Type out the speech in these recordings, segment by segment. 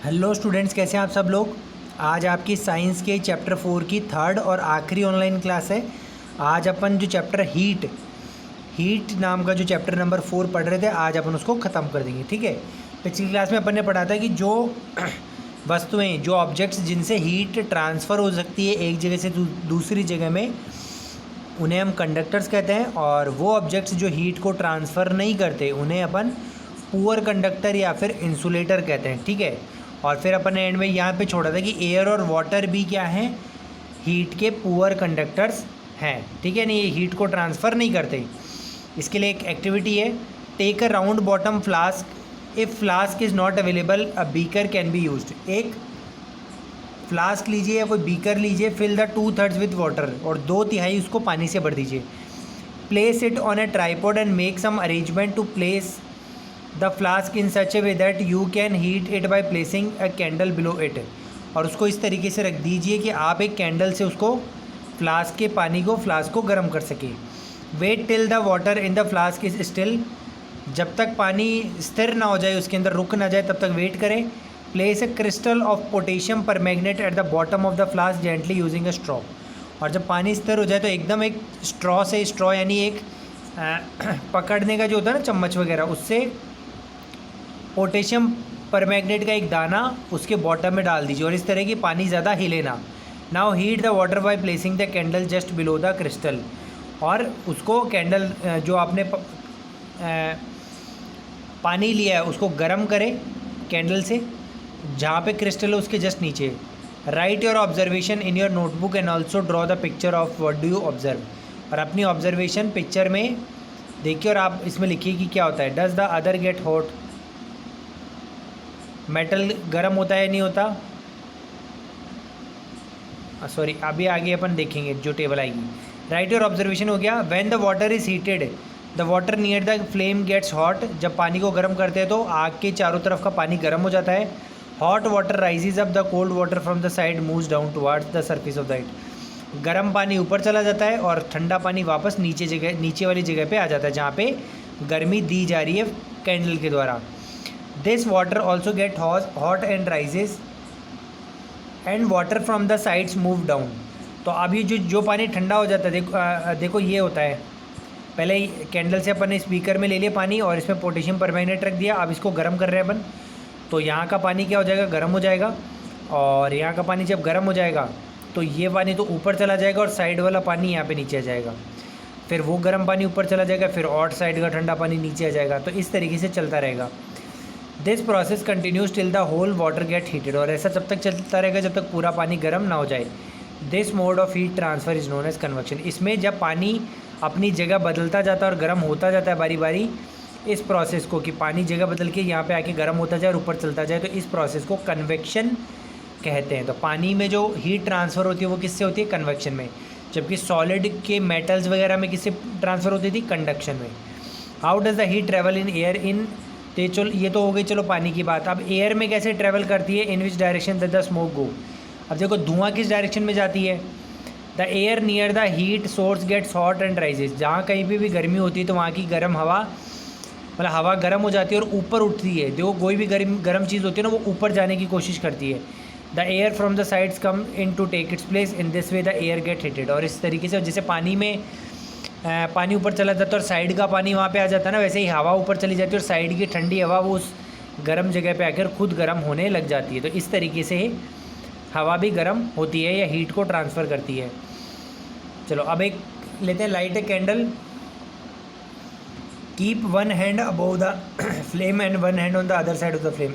Hello students, कैसे हैं आप सब लोग। आज आपकी साइंस के चैप्टर 4 की थर्ड और आखिरी ऑनलाइन क्लास है। आज अपन जो चैप्टर हीट नाम का जो चैप्टर नंबर 4 पढ़ रहे थे, आज अपन उसको ख़त्म कर देंगे। ठीक है, पिछली क्लास में अपन ने पढ़ा था कि जो वस्तुएं, जो ऑब्जेक्ट्स जिनसे हीट ट्रांसफ़र हो सकती है एक जगह से दूसरी जगह में, उन्हें हम कंडक्टर्स कहते हैं। और वो ऑब्जेक्ट्स जो हीट को ट्रांसफ़र नहीं करते, उन्हें अपन पुअर कंडक्टर या फिर इंसुलेटर कहते हैं। ठीक है, और फिर अपन ने एंड में यहाँ पे छोड़ा था कि एयर और वाटर भी क्या हैं, हीट के पुअर कंडक्टर्स हैं। ठीक है, नहीं, ये हीट को ट्रांसफ़र नहीं करते। इसके लिए एक एक्टिविटी है, take a round bottom flask, if flask is not available a beaker can be used. एक फ्लास्क लीजिए या कोई बीकर लीजिए, फिल द 2/3 विथ वाटर, और 2/3 उसको पानी से भर दीजिए। Place it on a tripod and make some arrangement to place the flask in such a way that you can heat it by placing a candle below it. और उसको इस तरीके से रख दीजिए कि आप एक कैंडल से उसको फ्लास्क के पानी को, फ्लास्क को गर्म कर सकें। Wait till the water in the flask is still, जब तक पानी स्थिर ना हो जाए, उसके अंदर रुक ना जाए, तब तक वेट करें। Place a crystal of potassium permanganate at the bottom of the flask gently using a straw. और जब पानी स्थिर हो जाए तो एकदम एक स्ट्रॉ से, स्ट्रॉ यानी एक पकड़ने का जो होता है ना, चम्मच वगैरह, उससे पोटेशियम परमैंगनेट का एक दाना उसके बॉटम में डाल दीजिए, और इस तरह की पानी ज़्यादा हिले ना। Now heat the water by placing the candle just below the crystal. और उसको कैंडल, जो आपने पानी लिया है, उसको गर्म करें कैंडल से, जहाँ पे क्रिस्टल है उसके जस्ट नीचे। Right your observation in your notebook and also draw the picture of what do you observe. और अपनी ऑब्जर्वेशन पिक्चर में देखिए और आप इसमें लिखिए कि क्या होता है। Does the other get hot, metal गर्म होता है नहीं होता। सॉरी, अभी आगे अपन देखेंगे जो टेबल आएगी। राइट योर ऑब्जर्वेशन हो गया। When the water is heated the water near the flame gets hot, जब पानी को गर्म करते हैं तो आग के चारों तरफ का पानी गर्म हो जाता है। Hot water rises up, the cold water from the side moves down towards the surface of the it. गर्म पानी ऊपर चला जाता है और ठंडा पानी वापस नीचे वाली जगह पे आ जाता है, जहाँ पे गर्मी दी जा रही है कैंडल के द्वारा। This water also get hot and rises and water from the sides move down. तो अभी जो पानी ठंडा हो जाता है, देखो ये होता है, पहले कैंडल से अपन ने स्पीकर में ले लिया पानी और इसमें पोटेशियम परमैंगनेट रख दिया। अब इसको गर्म कर रहे हैं अपन, तो यहाँ का पानी क्या हो जाएगा, गर्म हो जाएगा। और यहाँ का पानी जब गर्म हो जाएगा तो ये पानी तो ऊपर चला जाएगा और साइड वाला पानी यहाँ पे नीचे आ जाएगा। फिर वो गर्म पानी ऊपर चला जाएगा, फिर और साइड का ठंडा पानी नीचे आ जाएगा। तो इस तरीके से चलता रहेगा। This process continues till the whole water get heated, और ऐसा जब तक चलता रहेगा जब तक पूरा पानी गर्म ना हो जाए। This mode of heat transfer is known as convection. इसमें जब पानी अपनी जगह बदलता जाता है और गर्म होता जाता है बारी बारी, इस प्रोसेस को, कि पानी जगह बदल के यहाँ पे आके गर्म होता जाए और ऊपर चलता जाए, तो इस प्रोसेस को कन्वेक्शन कहते हैं। तो पानी में जो हीट ट्रांसफ़र होती है वो किससे होती है, कन्वेक्शन में। जबकि सॉलिड के मेटल्स वगैरह में किससे ट्रांसफ़र होती थी, कंडक्शन में। How does the heat travel in air in, तो चलो ये तो हो गई चलो पानी की बात। अब एयर में कैसे ट्रेवल करती है, in which direction the smoke go. अब देखो धुआं किस डायरेक्शन में जाती है, the air near the heat source gets hot and rises. जहाँ कहीं भी गर्मी होती है तो वहाँ की गर्म हवा, मतलब हवा गर्म हो जाती है और ऊपर उठती है। देखो कोई भी गर्म चीज़ होती है ना, वो ऊपर जाने की कोशिश करती है। The air from the sides come in to take its place, in this way the air get heated. और इस तरीके से जैसे पानी में पानी ऊपर चला जाता है और साइड का पानी वहाँ पे आ जाता है ना, वैसे ही हवा ऊपर चली जाती है और साइड की ठंडी हवा वो उस गर्म जगह पे आकर खुद गर्म होने लग जाती है। तो इस तरीके से हवा भी गर्म होती है या हीट को ट्रांसफ़र करती है। चलो अब एक लेते हैं, light a candle, keep one hand above the flame and one hand on the other side of the flame.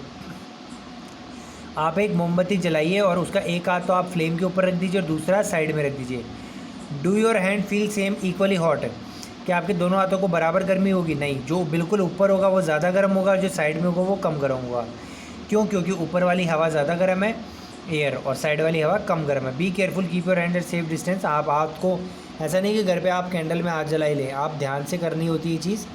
आप एक मोमबत्ती जलाइए और उसका एक हाथ तो आप फ्लेम के ऊपर रख दीजिए और दूसरा साइड में रख दीजिए। Do your hand feel same equally hot, क्या आपके दोनों हाथों को बराबर गर्मी होगी, नहीं। जो बिल्कुल ऊपर होगा वो ज़्यादा गर्म होगा, जो साइड में होगा वो कम गर्म होगा। क्यों, क्योंकि ऊपर वाली हवा ज़्यादा गर्म है एयर, और साइड वाली हवा कम गर्म है। Be careful, keep your hand eight safe distance. आप हाथ को, ऐसा नहीं कि घर पे आप कैंडल में हाथ जला ही लें, आप ध्यान से करनी होती है ये चीज़।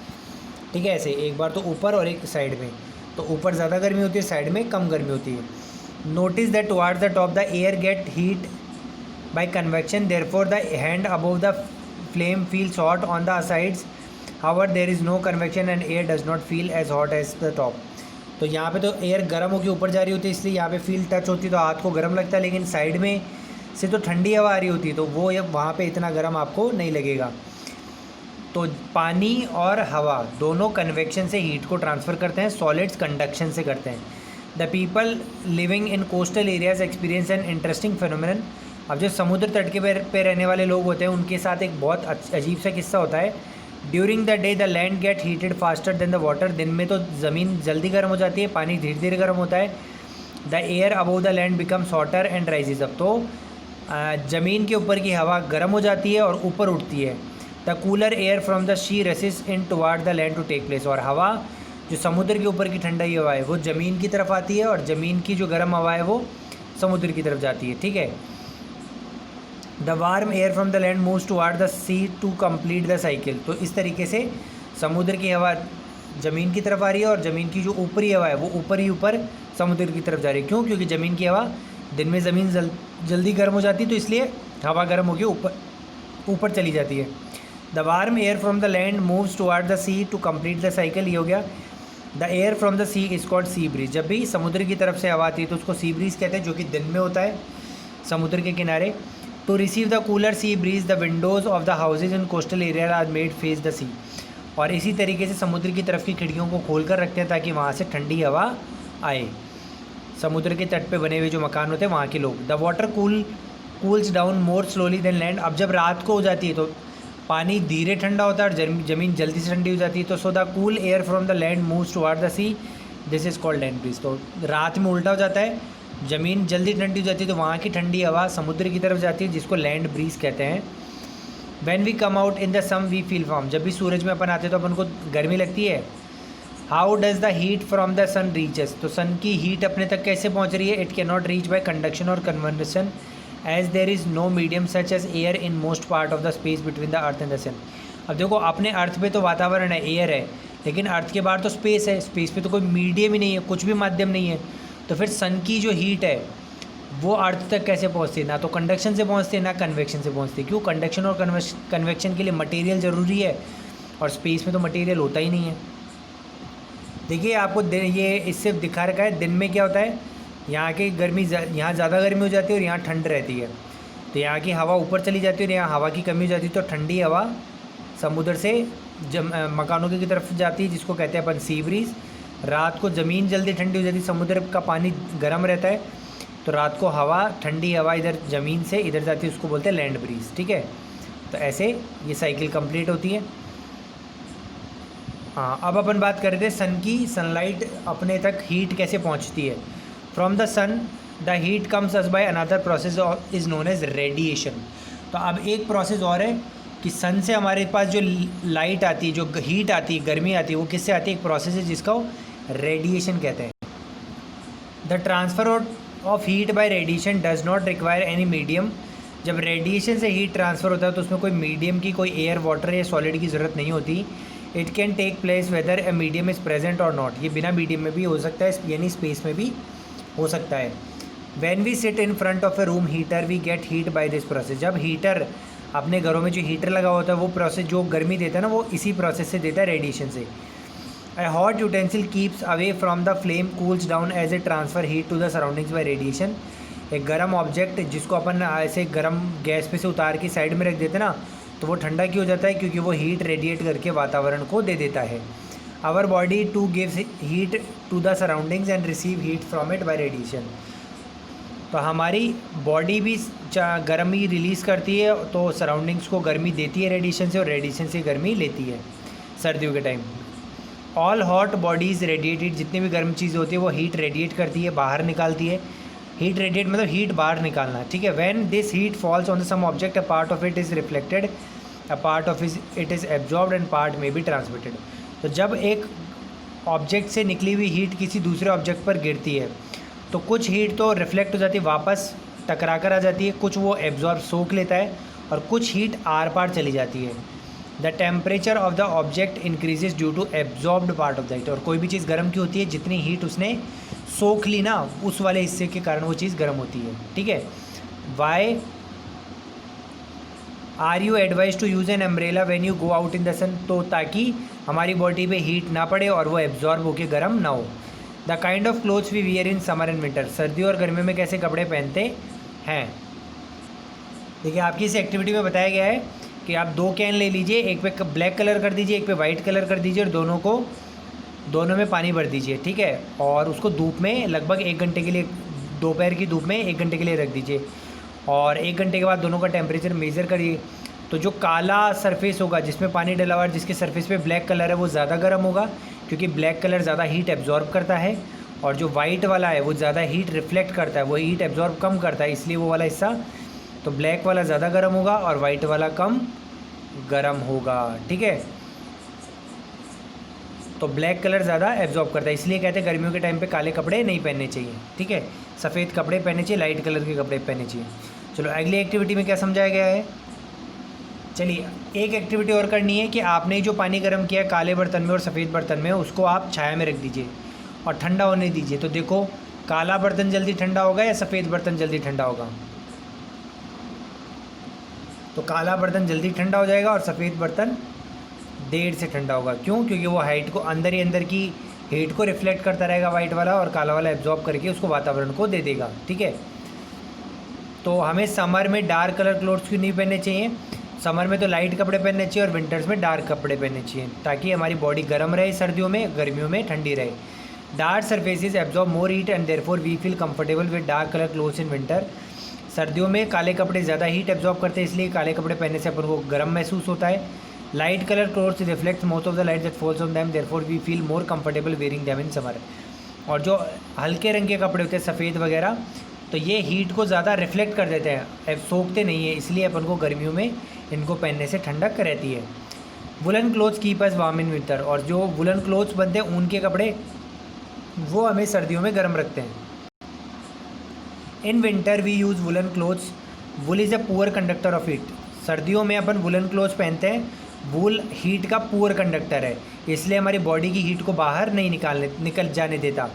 ठीक है, ऐसे एक बार तो ऊपर और एक साइड में, तो ऊपर ज़्यादा गर्मी होती है, साइड में कम गर्मी होती है। Notice that towards the top the air get heat by convection, therefore the hand above the flame feels hot on the sides, however there is no convection and air does not feel as hot as the top। तो यहाँ पे तो air गर्म होकर ऊपर जा रही होती है, इसलिए यहाँ पे फील टच होती है तो हाथ को गर्म लगता है, लेकिन साइड में से तो ठंडी हवा आ रही होती है तो वो वहाँ पे इतना गर्म आपको नहीं लगेगा। तो पानी और हवा दोनों कन्वेक्शन से हीट को ट्रांसफ़र करते हैं, सॉलिड्स कंडक्शन से करते हैं। The people living in coastal areas experience an interesting phenomenon. अब जो समुद्र तट के पे रहने वाले लोग होते हैं उनके साथ एक बहुत अजीब सा किस्सा होता है। During the day the land gate heated faster than the water. दिन में तो ज़मीन जल्दी गर्म हो जाती है, पानी धीरे धीरे गर्म होता है। The air above the land becomes hotter and rises up. तो ज़मीन के ऊपर की हवा गर्म हो जाती है और ऊपर उठती है। The cooler air from the sea rushes in toward the land to take place. और हवा जो समुद्र के ऊपर की ठंडी हवा है वो ज़मीन की तरफ आती है और ज़मीन की जो गर्म हवा है वो समुद्र की तरफ जाती है। ठीक है। The warm air from the land moves toward the sea to complete the cycle. तो इस तरीके से समुद्र की हवा ज़मीन की तरफ आ रही है और ज़मीन की जो ऊपरी हवा है वो ऊपर ही ऊपर समुद्र की तरफ जा रही है। क्यों? क्योंकि ज़मीन की हवा दिन में ज़मीन जल्दी गर्म हो जाती है तो इसलिए हवा गर्म होकर ऊपर चली जाती है। The warm air from the land moves toward the sea to complete the cycle. ये हो गया। The air from the sea is called sea breeze. जब भी समुद्र की तरफ से हवा आती है तो उसको सी ब्रीज कहते हैं, जो कि दिन में होता है समुद्र के किनारे। To receive the cooler sea breeze the windows of the houses in coastal area are made face the sea. और इसी तरीके से समुद्र की तरफ की खिड़कियों को खोल कर रखते हैं ताकि वहाँ से ठंडी हवा आए। समुद्र के तट पे बने हुए जो मकान होते हैं वहाँ के लोग। The water cools down more slowly than land. अब जब रात को हो जाती है तो पानी धीरे ठंडा होता है और ज़मीन जल्दी से ठंडी हो जाती है। तो so the cool air from the land moves toward the sea, this is called land breeze. तो रात में उल्टा हो जाता है, ज़मीन जल्दी ठंडी हो जाती है तो वहाँ की ठंडी हवा समुद्र की तरफ जाती है, जिसको लैंड ब्रीज कहते हैं। When we come out in the sun we feel warm. जब भी सूरज में अपन आते हैं तो अपन को गर्मी लगती है। How does the heat from the sun reaches. तो सन की हीट अपने तक कैसे पहुँच रही है? It can not reach by conduction और convention as there is no medium such as air in most part of the space between the earth and the sun. अब देखो, अपने अर्थ पे तो वातावरण है, एयर है, लेकिन अर्थ के बाहर तो स्पेस है। स्पेस पे तो कोई मीडियम ही नहीं है, कुछ भी माध्यम नहीं है। तो फिर सन की जो हीट है वो अर्थ तक कैसे पहुंचती है? ना तो कंडक्शन से पहुंचती है ना कन्वेक्शन से पहुंचती है। क्यों? कंडक्शन और कन्वेक्शन के लिए मटेरियल ज़रूरी है और स्पेस में तो मटेरियल होता ही नहीं है। देखिए, आपको ये इससे दिखा रखा है दिन में क्या होता है। यहाँ की गर्मी, यहाँ ज़्यादा गर्मी हो जाती है और यहाँ ठंड रहती है। तो यहाँ की हवा ऊपर चली जाती है और यहाँ हवा की कमी हो जाती है। तो ठंडी हवा समुद्र से मकानों की तरफ जाती है, जिसको कहते हैं अपन सी ब्रीज। रात को ज़मीन जल्दी ठंडी हो जाती है, समुद्र का पानी गर्म रहता है, तो रात को हवा, ठंडी हवा इधर ज़मीन से इधर जाती है, उसको बोलते हैं लैंड ब्रीज। ठीक है। तो ऐसे ये साइकिल कंप्लीट होती है। हाँ, अब अपन बात कर रहे थे सन की। सनलाइट अपने तक हीट कैसे पहुंचती है? From the sun the heat comes us by another process is known as radiation. तो अब एक प्रोसेस और है कि सन से हमारे पास जो लाइट आती है, जो हीट आती है, गर्मी आती है, वो किससे आती है? एक प्रोसेस है जिसका रेडिएशन कहते हैं। The transfer of heat bye radiation does not require any medium. जब रेडिएशन से हीट ट्रांसफ़र होता है तो उसमें कोई मीडियम की, कोई एयर, वाटर या सॉलिड की ज़रूरत नहीं होती। It can take place whether a medium is present और नॉट। ये बिना मीडियम में भी हो सकता है, यानी स्पेस में भी हो सकता है। When we sit in front of a room heater we get heat by this process. जब हीटर, अपने घरों में जो हीटर लगा होता है वो प्रोसेस जो गर्मी देता है ना, वो इसी प्रोसेस से देता है, रेडिएशन से। A hot utensil keeps away from the flame cools down as a transfer heat to the surroundings by radiation. एक गर्म ऑब्जेक्ट जिसको अपन ऐसे गर्म गैस पे से उतार के साइड में रख देते ना, तो वो ठंडा क्यों हो जाता है? क्योंकि वो हीट रेडिएट करके वातावरण को दे देता है। Our body too gives heat to the surroundings and receive heat from it by radiation. तो हमारी बॉडी भी गर्मी रिलीज़ करती है, तो सराउंडिंग्स को गर्मी देती है रेडिएशन से, और रेडिएशन से गर्मी लेती है सर्दियों के time. All hot bodies radiated. जितनी भी गर्म चीज़ होती है वो हीट रेडिएट करती है, बाहर निकालती है। हीट रेडिएट मतलब हीट बाहर निकालना, ठीक है। When this heat falls on the some object, a part of it is reflected, a part of it is absorbed and part may be transmitted. तो जब एक ऑब्जेक्ट से निकली हुई हीट किसी दूसरे ऑब्जेक्ट पर गिरती है तो कुछ हीट तो रिफ्लेक्ट हो जाती है, वापस टकरा कर आ जाती है, कुछ वो एब्जॉर्ब सोख लेता है, और कुछ हीट आर पार चली जाती है। The temperature of the object increases due to absorbed part of the heat. और कोई भी चीज़ गर्म क्यों होती है? जितनी हीट उसने सोख ली ना, उस वाले हिस्से के कारण वो चीज़ गर्म होती है, ठीक है। Why are you advise to use an umbrella when you go out in the sun? तो ताकि हमारी बॉडी पे हीट ना पड़े और वो एब्जॉर्ब होकर गर्म ना हो। The kind of clothes we wear in summer and winter, सर्दियों और गर्मियों में कैसे कपड़े पहनते हैं। देखिए आपकी इस एक्टिविटी में बताया गया है कि आप 2 कैन ले लीजिए, एक पे ब्लैक कलर कर दीजिए, एक पे वाइट कलर कर दीजिए और दोनों में पानी भर दीजिए, ठीक है। और उसको धूप में लगभग 1 घंटे के लिए, दोपहर की धूप में 1 घंटे के लिए रख दीजिए और 1 घंटे के बाद दोनों का टेम्परेचर मेज़र करिए। तो जो काला सरफेस होगा जिसमें पानी डला हुआ है, जिसके सरफेस पे ब्लैक कलर है, वो ज़्यादा गर्म होगा क्योंकि ब्लैक कलर ज़्यादा हीट एब्जॉर्ब करता है। और जो वाइट वाला है वो ज़्यादा हीट रिफ्लेक्ट करता है, वो हीट एब्जॉर्ब कम करता है, इसलिए वो वाला हिस्सा, तो ब्लैक वाला ज़्यादा गर्म होगा और वाइट वाला कम गर्म होगा, ठीक है। तो ब्लैक कलर ज़्यादा एब्जॉर्ब करता है, इसलिए कहते हैं गर्मियों के टाइम पे काले कपड़े नहीं पहनने चाहिए, ठीक है। सफ़ेद कपड़े पहनने चाहिए, लाइट कलर के कपड़े पहनने चाहिए। चलो अगली एक्टिविटी में क्या समझाया गया है। चलिए एक एक्टिविटी और करनी है कि आपने जो पानी गर्म किया है काले बर्तन में और सफ़ेद बर्तन में, उसको आप छाया में रख दीजिए और ठंडा होने दीजिए। तो देखो काला बर्तन जल्दी ठंडा होगा या सफ़ेद बर्तन जल्दी ठंडा होगा। तो काला बर्तन जल्दी ठंडा हो जाएगा और सफ़ेद बर्तन देर से ठंडा होगा। क्यों? क्योंकि वो हाइट को अंदर ही अंदर की हीट को रिफ्लेक्ट करता रहेगा वाइट वाला, और काला वाला एब्जॉर्ब करके उसको वातावरण को दे देगा, ठीक है। तो हमें समर में डार्क कलर क्लोथ्स क्यों नहीं पहनने चाहिए। समर में तो लाइट कपड़े पहनने चाहिए और विंटर्स में डार्क कपड़े पहनने चाहिए, ताकि हमारी बॉडी गर्म रहे सर्दियों में, गर्मियों में ठंडी रहे। Dark surfaces absorb more heat and therefore we feel comfortable with dark colour clothes in winter. सर्दियों में काले कपड़े ज़्यादा हीट एब्जॉर्ब करते हैं, इसलिए काले कपड़े पहनने से अपन को गर्म महसूस होता है। Light colour clothes reflect most of the light that falls on them, therefore we feel more comfortable wearing them in summer. और जो हल्के रंग के कपड़े होते हैं सफ़ेद वगैरह, तो ये हीट को ज़्यादा रिफ्लेक्ट कर देते हैं, सोखते नहीं है, इसलिए अपन को गर्मियों में इनको पहनने से ठंडक रहती है। Woollen clothes keep us warm in winter, और जो वुलन क्लोथ्स बनते हैं ऊन के कपड़े, वो हमें सर्दियों में गर्म रखते हैं। In winter we use woollen clothes, wool is a poor conductor of heat. सर्दियों में अपन वुलन क्लोथ्स पहनते हैं, वुल हीट का पुअर कंडक्टर है, इसलिए हमारी बॉडी की हीट को बाहर नहीं निकल जाने देता।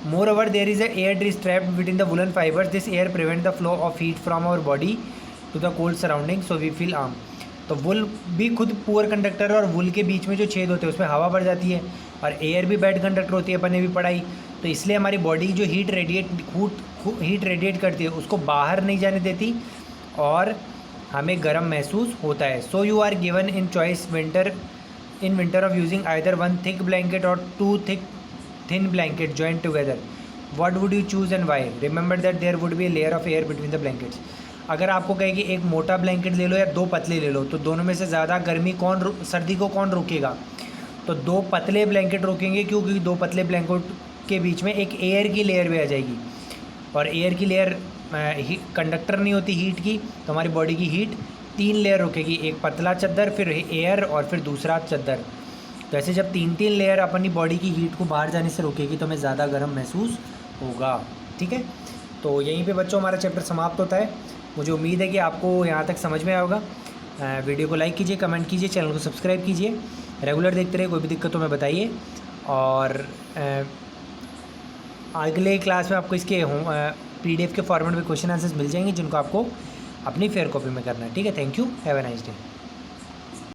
Moreover there is a air is trapped within the woollen fibres, this air prevent the flow of heat from our body to the cold surrounding, so we feel warm. तो wool भी खुद poor conductor है, और वुल के बीच में जो छेद होते हैं उसमें हवा भर जाती है, और एयर भी बैड कंडक्टर होती है, अपन ने भी पढ़ाई। तो इसलिए हमारी बॉडी जो हीट रेडिएट करती है उसको बाहर नहीं जाने देती, और हमें गर्म महसूस होता है। So you are given in choice in winter of using either one thick blanket or 2 thin blanket joint together. What would you choose and why. Remember that there would be a layer of air between the blankets. अगर आपको कहे कि एक मोटा blanket ले लो या 2 पतले ले लो, तो दोनों में से ज़्यादा सर्दी को कौन रोकेगा। तो 2 पतले ब्लैंकेट रोकेंगे, क्योंकि 2 पतले ब्लैंकेट के बीच में एक एयर की लेयर भी आ जाएगी, और एयर की लेयर कंडक्टर नहीं होती हीट की, तो हमारी बॉडी की हीट 3 लेयर रोकेगी, एक पतला चद्दर, फिर एयर, और फिर दूसरा चद्दर। तो ऐसे जब 3 लेयर अपनी बॉडी की हीट को बाहर जाने से रोकेगी, तो हमें ज़्यादा गर्म महसूस होगा, ठीक है। तो यहीं पे बच्चों हमारा चैप्टर समाप्त होता है। मुझे उम्मीद है कि आपको यहाँ तक समझ में आया होगा। वीडियो को लाइक कीजिए, कमेंट कीजिए, चैनल को सब्सक्राइब कीजिए, रेगुलर देखते रहिए। कोई भी दिक्कत हो मैं बताइए, और अगले क्लास में आपको इसके PDF के फॉर्मेट में क्वेश्चन आंसर्स मिल जाएंगे, जिनको आपको अपनी फेयर कॉपी में करना है, ठीक है। Thank you, have a nice day.